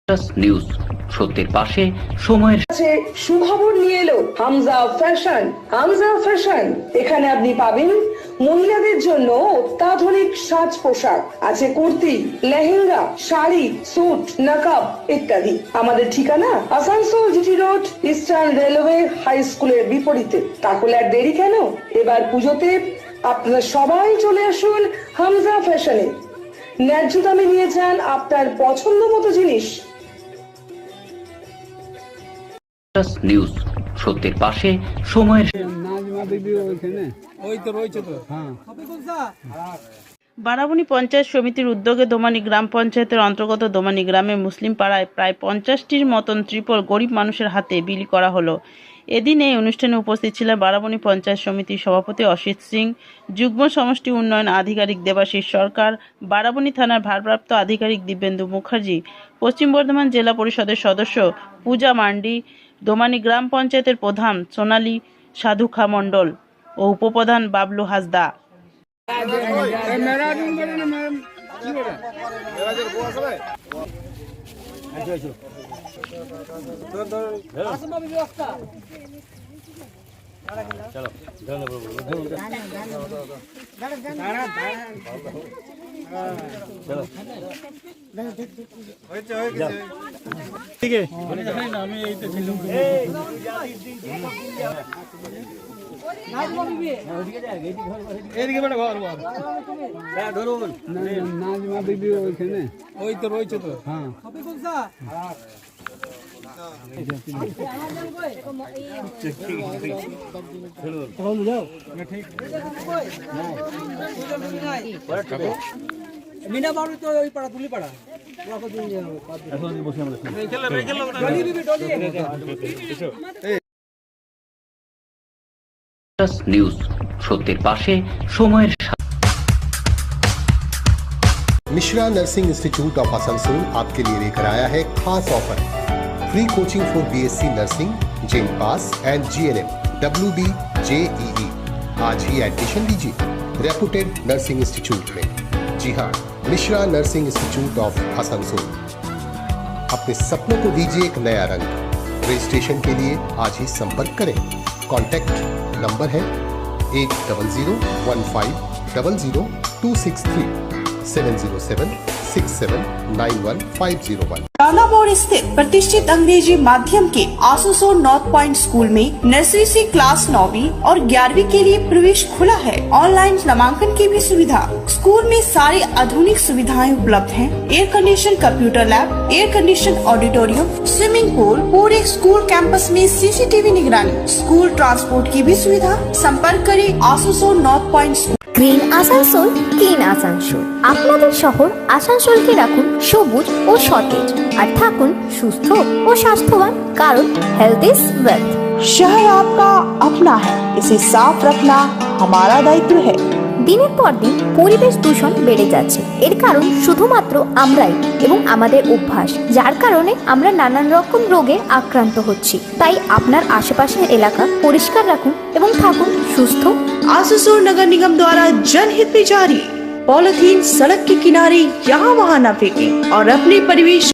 News সত্যের পাশে সময়ের কাছে সুখবর নিয়ে এলো হামজা ফ্যাশন। হামজা ফ্যাশন, এখানে আপনি পাবেন মহিলাদের জন্য অত্যাধুনিক সাজ পোশাক, আছে কুর্তি, লেহেঙ্গা, শাড়ি, স্যুট, নকাব ইত্যাদি। আমাদের ঠিকানা Asansol GT road, eastern railway high স্কুলের বিপরীতে। তাহলে আর দেরি কেন, এবার পুজোতে আপনারা সবাই চলে আসুন হামজা ফ্যাশনে। ন্যায্য দামে নিয়ে যান আপনার পছন্দ মতো জিনিস। নিউজ সত্যের পাশে সময়ের বারাবণী পঞ্চায়েত সমিতির উদ্যোগে দোমানী গ্রাম পঞ্চায়েতের অন্তর্গত দোমানী গ্রামে মুসলিম পাড়ায় প্রায় 50টির মতন ত্রিপল গরিব মানুষের হাতে বিলি করা হলো। এদিন এই অনুষ্ঠানে উপস্থিত ছিলেন বারাবণী পঞ্চায়েত সমিতির সভাপতি অসিত সিং, যুগ্ম সমষ্টি উন্নয়ন আধিকারিক দেবাশিস সরকার, বারাবণী থানার ভারপ্রাপ্ত আধিকারিক দিব্যেন্দু মুখার্জি, পশ্চিম বর্ধমান জেলা পরিষদের সদস্য পূজা মান্ডি, দোমানী গ্রাম পঞ্চায়েতের প্রধান সোনালী সাধুখা মণ্ডল ও উপপ্রধান বাবলু হাসদা। ঠিক আছে আমি এইতে ছিলাম এদিকে বেটা ঘর ঘর হ্যাঁ ধরুন নাজমা বিবি ওইখানে ওই তো রয়েছে তো হ্যাঁ মিনা বাবু তো ওই পাড়া তুলি পাড়া নিউজ সত্যের পাশে সময়ের Mishra nursing institute of Asansol आपके लिए लेकर आया है खास offer. Free coaching for BSc nursing, जेन पास एंड जीएनएम, WD, JEE। आज ही एडमिशन लीजिए रेपुटेड नर्सिंग इंस्टीट्यूट में। जी हाँ, Mishra nursing institute of Asansol. अपने सपनों को दीजिए एक नया रंग। रजिस्ट्रेशन के लिए आज ही संपर्क करें। कॉन्टैक्ट नंबर है 8015000263 70767911501। रानापुर स्थित प्रतिष्ठित अंग्रेजी माध्यम के आसोसोल नॉर्थ पॉइंट स्कूल में नर्सरी से क्लास 9वीं और 11वीं के लिए प्रवेश खुला है। ऑनलाइन नामांकन की भी सुविधा। स्कूल में सारी आधुनिक सुविधाएं उपलब्ध हैं। Air condition computer lab, air condition auditorium, swimming pool, पूरे स्कूल कैंपस में सीसीटीवी निगरानी, स्कूल ट्रांसपोर्ट की भी सुविधा। संपर्क करें Asansol north point. Green Asansol, clean Asansol. আপনাদের শহর আসানসোলকে রাখুন সবুজ ও সতেজ, আর থাকুন সুস্থ ও স্বাস্থ্যবান, কারণ হেলথ ইজ ওয়েলথ। शहर आपका अपना है, इसे साफ रखना हमारा दायित्व है। দিনের পর দিন পরিবেশ দূষণ বেড়ে যাচ্ছে। এর কারণ শুধুমাত্র আমরাই এবং আমাদের অভ্যাস, যার কারণে আমরা নানান রকম রোগে আক্রান্ত হচ্ছি। তাই আপনার আশেপাশের এলাকা পরিষ্কার রাখুন এবং থাকুন সুস্থ। आसोसोल नगर निगम द्वारा जनहित में जारी। पॉलिथीन सड़क के किनारे यहाँ वहाँ न फेंकें और अपने परिवेश।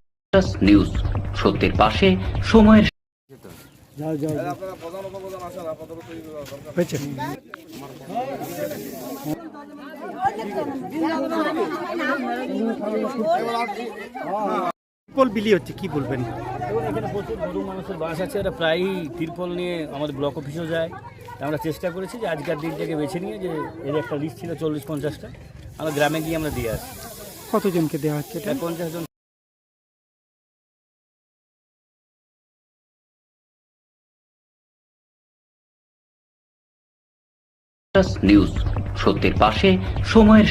নিউজ সত্যের পাশে সময়ের তিরপল বিলি হচ্ছে, কি বলবেন? এখানে প্রচুর গরিব মানুষের বাস আছে, এরা প্রায়ই তিরপল নিয়ে আমাদের ব্লক অফিসেও যায়। আমরা চেষ্টা করেছি যে আজকের দিনটাকে বেছে নিয়ে, যে এর একটা লিস্ট ছিল 40-50টা, আমরা গ্রামে গিয়ে আমরা দিয়ে আসি। কতজনকে দেওয়া হচ্ছে? 50 জন। নিউজ সত্যের পাশে সময়ের